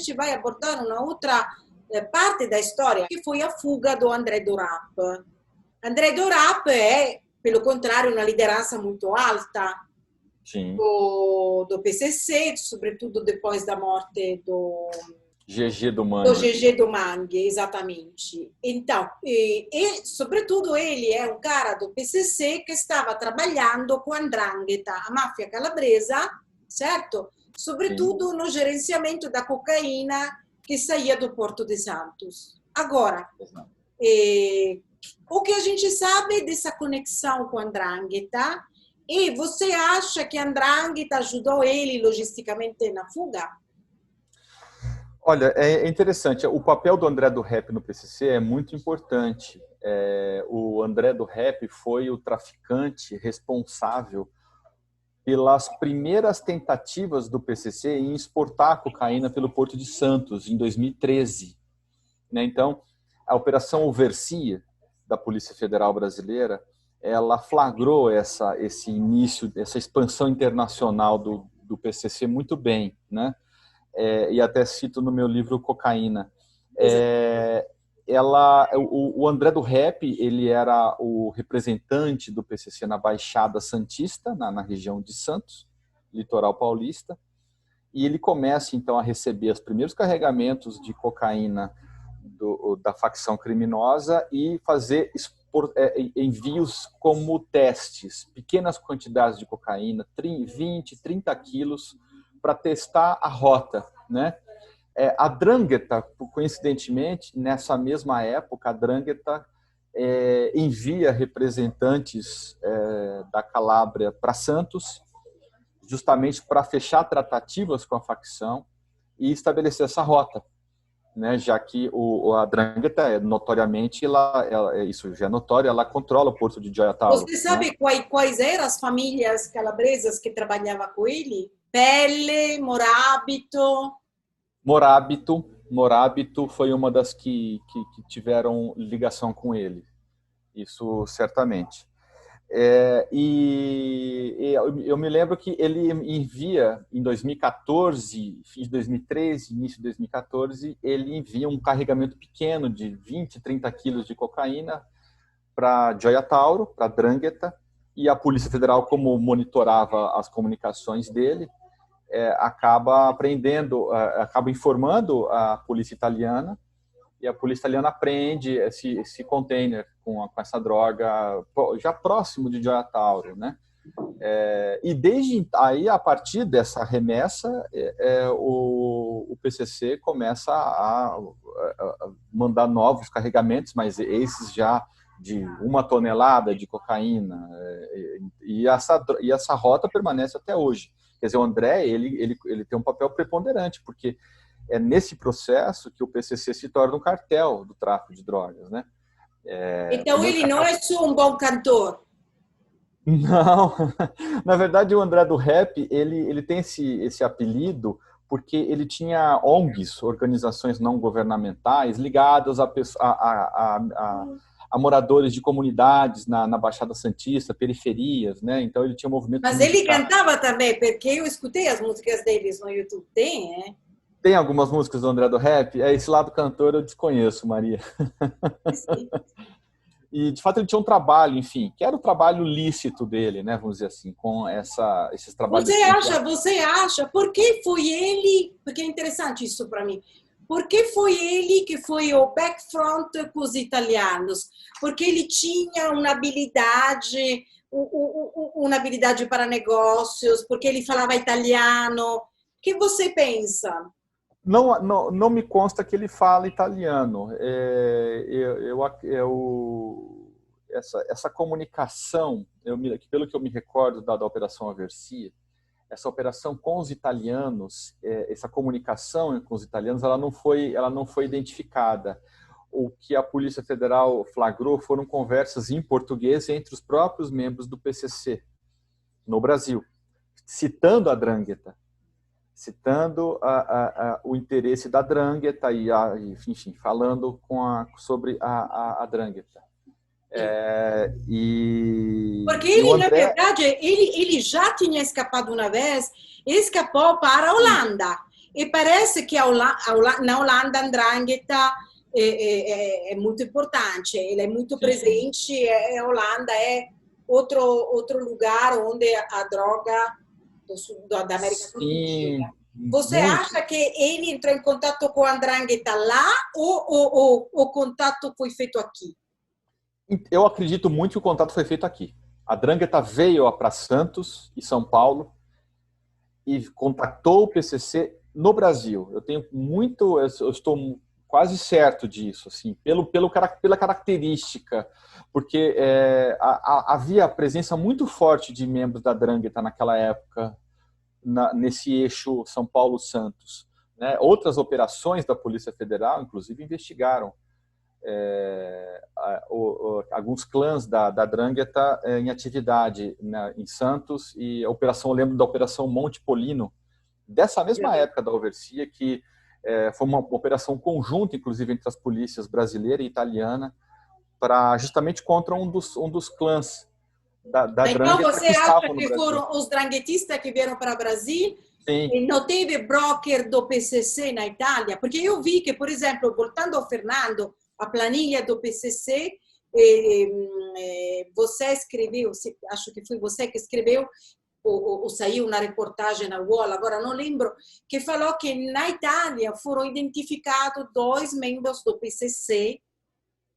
gente vai abordar uma outra parte da história, que foi a fuga do André Dorap. André Dorap é, pelo contrário, uma liderança muito alta do PCC, sobretudo depois da morte do GG do Mangue. Do GG do Mangue, exatamente. Então, sobretudo ele é um cara do PCC que estava trabalhando com a 'Ndrangheta, a máfia calabresa, certo? Sobretudo no gerenciamento da cocaína que saía do Porto de Santos. Agora, o que a gente sabe dessa conexão com a 'Ndrangheta? E você acha que a 'Ndrangheta ajudou ele logisticamente na fuga? Olha, é interessante. O papel do André do Rap no PCC é muito importante. O André do Rap foi o traficante responsável pelas primeiras tentativas do PCC em exportar a cocaína pelo Porto de Santos, em 2013. Então, a Operação Oversia da Polícia Federal Brasileira, ela flagrou esse início, essa expansão internacional do PCC muito bem, né? E até cito no meu livro Cocaína. O André do Rap, ele era o representante do PCC na Baixada Santista, na região de Santos, litoral paulista, e ele começa então a receber os primeiros carregamentos de cocaína da facção criminosa e fazer envios como testes, pequenas quantidades de cocaína, 20, 30 quilos, para testar a rota, né? A 'Ndrangheta, coincidentemente, nessa mesma época, a 'Ndrangheta envia representantes da Calábria para Santos, justamente para fechar tratativas com a facção e estabelecer essa rota, né? Já que a 'Ndrangheta, notoriamente, isso já é notório, ela controla o porto de Joia-Tauro. Você sabe, né, quais eram as famílias calabresas que trabalhavam com ele? Pelle, Morábito foi uma das que tiveram ligação com ele. Isso certamente. E eu me lembro que ele envia, em 2014, fim de 2013, início de 2014, ele envia um carregamento pequeno de 20, 30 quilos de cocaína para Joia-Tauro, para a 'Ndrangheta, e a Polícia Federal, como monitorava as comunicações dele, acaba informando a polícia italiana, e a polícia italiana apreende esse container com essa droga já próximo de Joia-Tauro, né? E desde aí, a partir dessa remessa, o PCC começa a mandar novos carregamentos, mas esses já de 1 tonelada de cocaína, e essa rota permanece até hoje. Quer dizer, o André, ele tem um papel preponderante, porque é nesse processo que o PCC se torna um cartel do tráfico de drogas, né? Então ele não é só um bom cantor. Não, na verdade o André do Rap, ele tem esse apelido porque ele tinha ONGs, organizações não governamentais, ligadas a moradores de comunidades na Baixada Santista, periferias, né? Então ele tinha movimento. Mas ele cantava também, porque eu escutei as músicas deles no YouTube. Tem, Tem algumas músicas do André do Rap? Esse lado cantor eu desconheço, Maria. Sim. E, de fato, ele tinha um trabalho, enfim, que era o trabalho lícito dele, né? Vamos dizer assim, com esses trabalhos. Você acha, por que foi ele, porque é interessante isso para mim, por que foi ele que foi o backfront com os italianos? Porque ele tinha uma habilidade para negócios, porque ele falava italiano. O que você pensa? Não me consta que ele fala italiano. Essa comunicação, pelo que eu me recordo da Operação Aversia, essa operação com os italianos, essa comunicação com os italianos, ela não foi identificada. O que a Polícia Federal flagrou foram conversas em português entre os próprios membros do PCC no Brasil, citando a 'Ndrangheta, citando o interesse da 'Ndrangheta e, enfim, falando sobre a 'Ndrangheta. Porque ele, na verdade, ele já tinha escapado uma vez, ele escapou para a Holanda. E parece que na Holanda a 'ndrangheta é muito importante, ela é muito presente, a Holanda é outro lugar onde a droga da América do Sul Sim, chega. Você muito. acha que ele entrou em contato com a 'ndrangheta lá ou o contato foi feito aqui? Eu acredito muito que o contato foi feito aqui. A Drangheta veio para Santos e São Paulo e contactou o PCC no Brasil. Eu estou quase certo disso, assim, pela característica, porque havia a presença muito forte de membros da Drangheta naquela época, nesse eixo São Paulo-Santos. Né? Outras operações da Polícia Federal, inclusive, investigaram alguns clãs da Drangheta em atividade em Santos, e eu lembro da Operação Monte Polino, dessa mesma época da Overcia, que foi uma operação conjunta, inclusive, entre as polícias brasileira e italiana, justamente contra um dos clãs da Então Drangheta você que acha estavam no que Brasil. foram os dranghetistas que vieram para o Brasil? Sim. E não teve broker do PCC na Itália? Porque eu vi que, por exemplo, voltando ao Fernando, a planilha do PCC, você escreveu, acho que foi você que escreveu, ou saiu na reportagem na UOL, agora não lembro, que falou que na Itália foram identificados 2 membros do PCC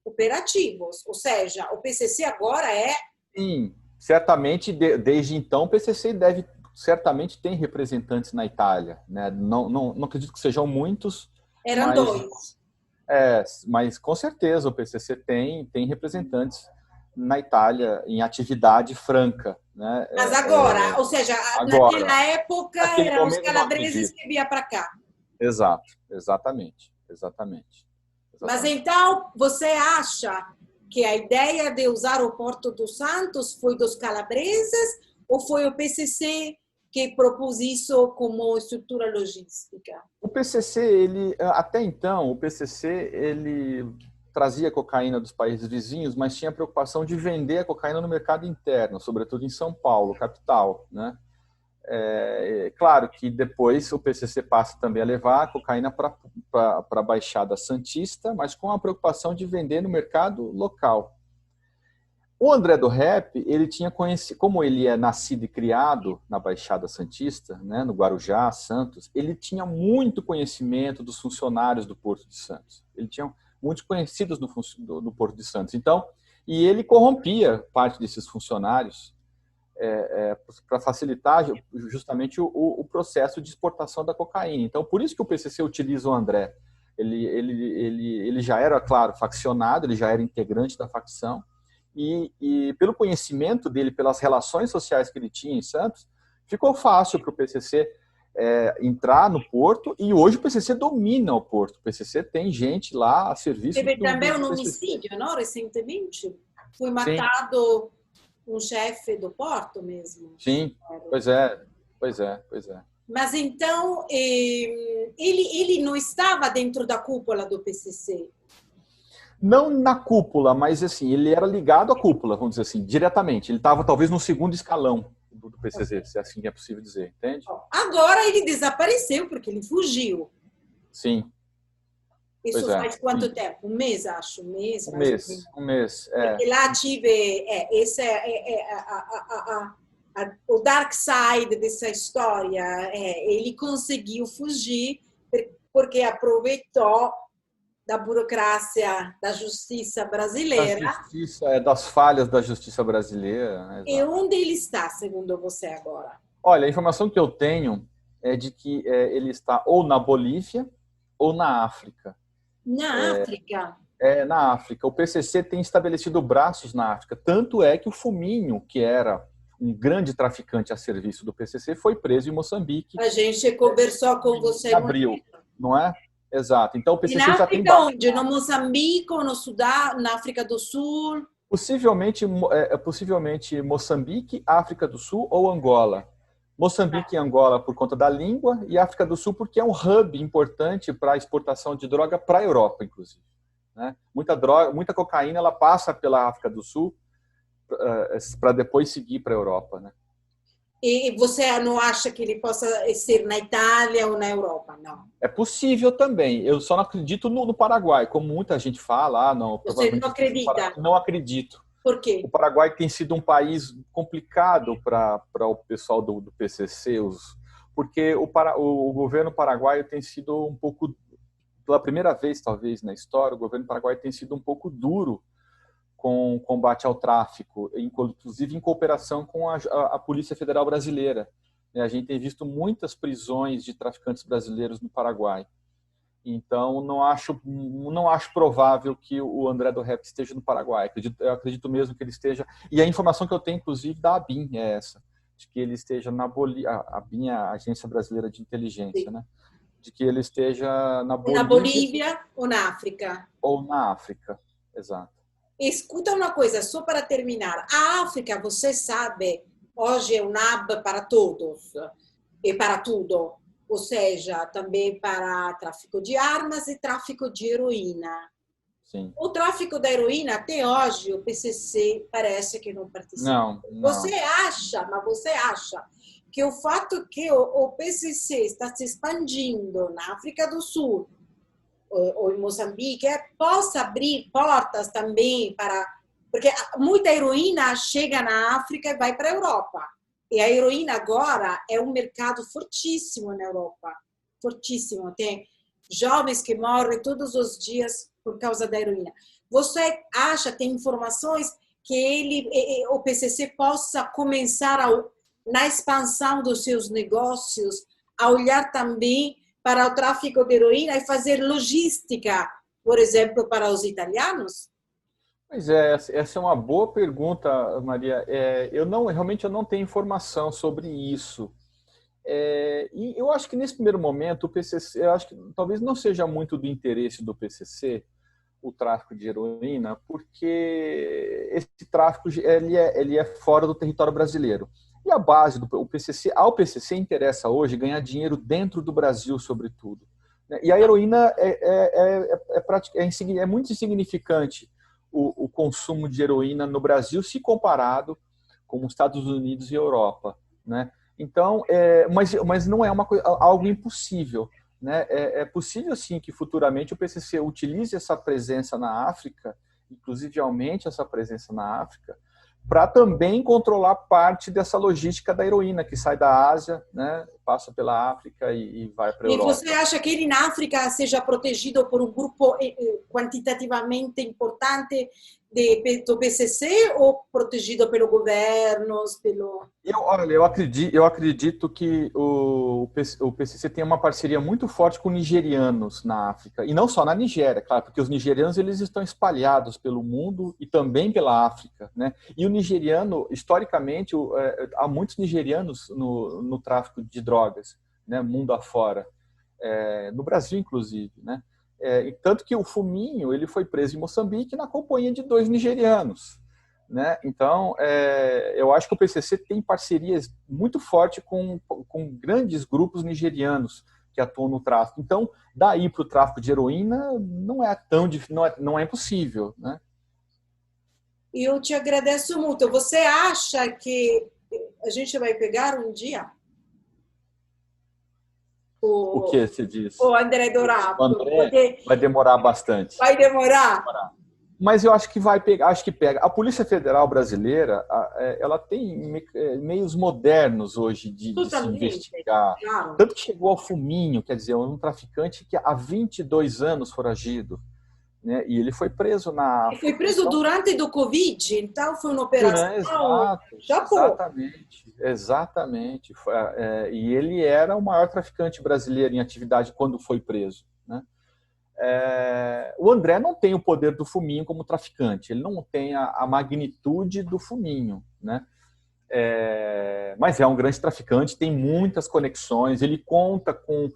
operativos, ou seja, o PCC agora é... Sim, certamente, desde então, o PCC certamente tem representantes na Itália. Né? Não acredito que sejam muitos, Eram 2. Mas com certeza o PCC tem representantes na Itália em atividade franca. Né? Mas agora, ou seja, naquela época eram os calabreses que vinham para cá. Exatamente. Mas então, você acha que a ideia de usar o Porto dos Santos foi dos calabreses ou foi o PCC que propôs isso como estrutura logística? O PCC, até então, ele trazia cocaína dos países vizinhos, mas tinha a preocupação de vender a cocaína no mercado interno, sobretudo em São Paulo, capital, né? Claro que depois o PCC passa também a levar a cocaína para a Baixada Santista, mas com a preocupação de vender no mercado local. O André do Rep, ele tinha conhecido, como ele é nascido e criado na Baixada Santista, né, no Guarujá, Santos, ele tinha muito conhecimento dos funcionários do Porto de Santos. Ele tinha muitos conhecidos do Porto de Santos. Então, e ele corrompia parte desses funcionários para facilitar justamente o processo de exportação da cocaína. Então, por isso que o PCC utiliza o André. Ele já era, claro, faccionado, ele já era integrante da facção, e pelo conhecimento dele, pelas relações sociais que ele tinha em Santos, ficou fácil para o PCC entrar no Porto, e hoje o PCC domina o Porto. O PCC tem gente lá a serviço Teve também um PCC. homicídio, não? Recentemente? Foi matado um chefe do Porto mesmo. Sim, pois é. Mas então, ele não estava dentro da cúpula do PCC? Não na cúpula, mas assim, ele era ligado à cúpula, vamos dizer assim, diretamente. Ele estava talvez no segundo escalão do PCC, se assim é possível dizer, entende? Agora ele desapareceu porque ele fugiu. Sim. Isso faz quanto tempo? Um mês, acho. Um mês. Um mês. Porque lá tive... esse o dark side dessa história. Ele conseguiu fugir porque aproveitou da burocracia da justiça brasileira. Das falhas da justiça brasileira. Né? E onde ele está, segundo você, agora? Olha, a informação que eu tenho é de que ele está ou na Bolívia ou na África. Na África? Na África. O PCC tem estabelecido braços na África. Tanto é que o Fuminho, que era um grande traficante a serviço do PCC, foi preso em Moçambique. A gente conversou com você em abril, não é? Exato. Então o PCC já tem... onde? No Moçambique, no Sudão, na África do Sul? Possivelmente Moçambique, África do Sul ou Angola. Moçambique e Angola por conta da língua, e África do Sul porque é um hub importante para a exportação de droga para a Europa, inclusive. Né? Muita cocaína ela passa pela África do Sul para depois seguir para a Europa. Né? E você não acha que ele possa ser na Itália ou na Europa? Não. É possível também. Eu só não acredito no Paraguai, como muita gente fala. Ah, não, Você não provavelmente esteja no acredita? Paraguai. Não acredito. Por O quê? Paraguai tem sido um país complicado para o pessoal do PCC, porque o governo paraguaio tem sido um pouco, pela primeira vez talvez na história, o governo paraguaio tem sido um pouco duro com o combate ao tráfico, inclusive em cooperação com a Polícia Federal Brasileira. A gente tem visto muitas prisões de traficantes brasileiros no Paraguai. Então, não acho provável que o André do Rep esteja no Paraguai. Eu acredito mesmo que ele esteja. E a informação que eu tenho, inclusive, da ABIN é essa, de que ele esteja na Bolívia. A ABIN é a Agência Brasileira de Inteligência, Sim. né? De que ele esteja na Na Bolívia Bolívia ou na África? ou na África. Exato. Escuta uma coisa, só para terminar. A África, você sabe, hoje é um hub para todos e para tudo. Ou seja, também para tráfico de armas e tráfico de heroína. Sim. O tráfico da heroína, até hoje, o PCC parece que não participa. Não, não. Você acha que o fato que o PCC está se expandindo na África do Sul ou em Moçambique possa abrir portas também para... Porque muita heroína chega na África e vai para a Europa. E a heroína agora é um mercado fortíssimo na Europa. Fortíssimo. Tem jovens que morrem todos os dias por causa da heroína. Você acha, tem informações que o PCC possa começar na expansão dos seus negócios, a olhar também para o tráfico de heroína e fazer logística, por exemplo, para os italianos? Pois é, essa é uma boa pergunta, Maria. Realmente eu não tenho informação sobre isso. E eu acho que nesse primeiro momento o PCC, eu acho que talvez não seja muito do interesse do PCC o tráfico de heroína, porque esse tráfico ele é fora do território brasileiro. E a base do PCC, ao PCC interessa hoje ganhar dinheiro dentro do Brasil, sobretudo. E a heroína é muito insignificante o consumo de heroína no Brasil se comparado com os Estados Unidos e Europa, né? Então, mas não é algo impossível, né? É possível sim que futuramente o PCC utilize essa presença na África, inclusive aumente essa presença na África, para também controlar parte dessa logística da heroína que sai da Ásia, né? Passa pela África e vai para a E Europa. você acha que ele na África seja protegido por um grupo quantitativamente importante do PCC ou protegido pelo governo, Olha, eu acredito que o PCC tem uma parceria muito forte com nigerianos na África, e não só na Nigéria, claro, porque os nigerianos eles estão espalhados pelo mundo e também pela África, né? E o nigeriano, historicamente, há muitos nigerianos no tráfico de drogas, né? Mundo afora, no Brasil, inclusive, né? E tanto que o Fuminho ele foi preso em Moçambique na companhia de 2 nigerianos, né? Então, eu acho que o PCC tem parcerias muito fortes com grandes grupos nigerianos que atuam no tráfico. Então, daí para o tráfico de heroína não é tão não é impossível, né? Eu te agradeço muito. Você acha que a gente vai pegar um dia O que você diz? o André O Dourado? André vai demorar bastante. Vai demorar? Mas eu acho que vai pegar, acho que pega. A Polícia Federal brasileira, ela tem meios modernos hoje de se investigar. Claro. Tanto que chegou ao Fuminho, quer dizer, um traficante que há 22 anos foragido, né? E ele foi preso na África. Foi preso durante do Covid, então foi uma operação. Exatamente. E ele era o maior traficante brasileiro em atividade quando foi preso, né? O André não tem o poder do Fuminho como traficante, ele não tem a magnitude do Fuminho, né? Mas é um grande traficante, tem muitas conexões, ele conta com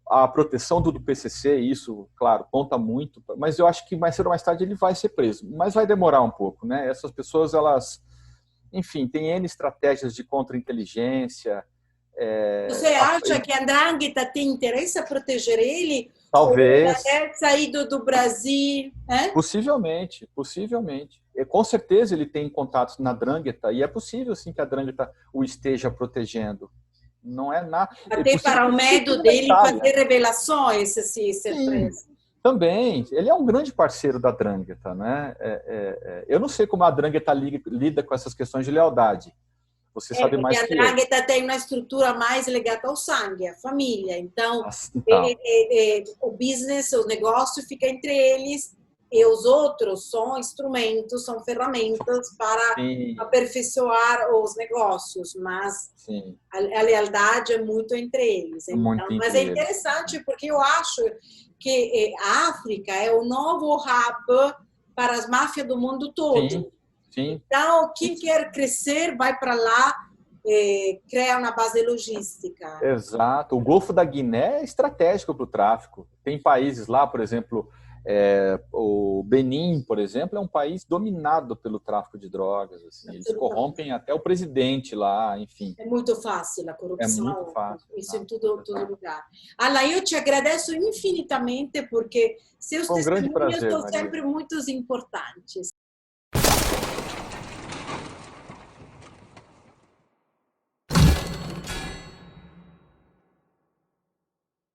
a proteção do PCC, isso, claro, conta muito, mas eu acho que mais cedo ou mais tarde ele vai ser preso, mas vai demorar um pouco, né? Essas pessoas, elas, enfim, têm N estratégias de contra-inteligência. Você acha que a Andrangheta tem interesse a proteger ele Talvez. Saído do Brasil. Possivelmente, possivelmente. E, com certeza ele tem contatos na Drangheta e é possível sim que a Drangheta o esteja protegendo. Não é nada. Até para o medo dele fazer revelações, se ser preso. Também, ele é um grande parceiro da Drangheta, né? Eu não sei como a Drangheta lida com essas questões de lealdade. Você sabe mais que eu. A Drangheta tem uma estrutura mais ligada ao sangue, à família. Então, o business, o negócio fica entre eles e os outros são instrumentos, são ferramentas para aperfeiçoar os negócios, mas a lealdade é muito entre eles. Então, mas é interessante porque eu acho que a África é o novo hub para as máfias do mundo todo. Sim. Então, quem quer crescer vai para lá, cria uma base logística. Exato. O Golfo da Guiné é estratégico para o tráfico. Tem países lá, por exemplo, o Benin, por exemplo, é um país dominado pelo tráfico de drogas. Assim. Eles corrompem até o presidente lá, enfim. É muito fácil a corrupção. É muito fácil. Isso em todo lugar. Ala, eu te agradeço infinitamente porque seus testemunhos são sempre muito importantes.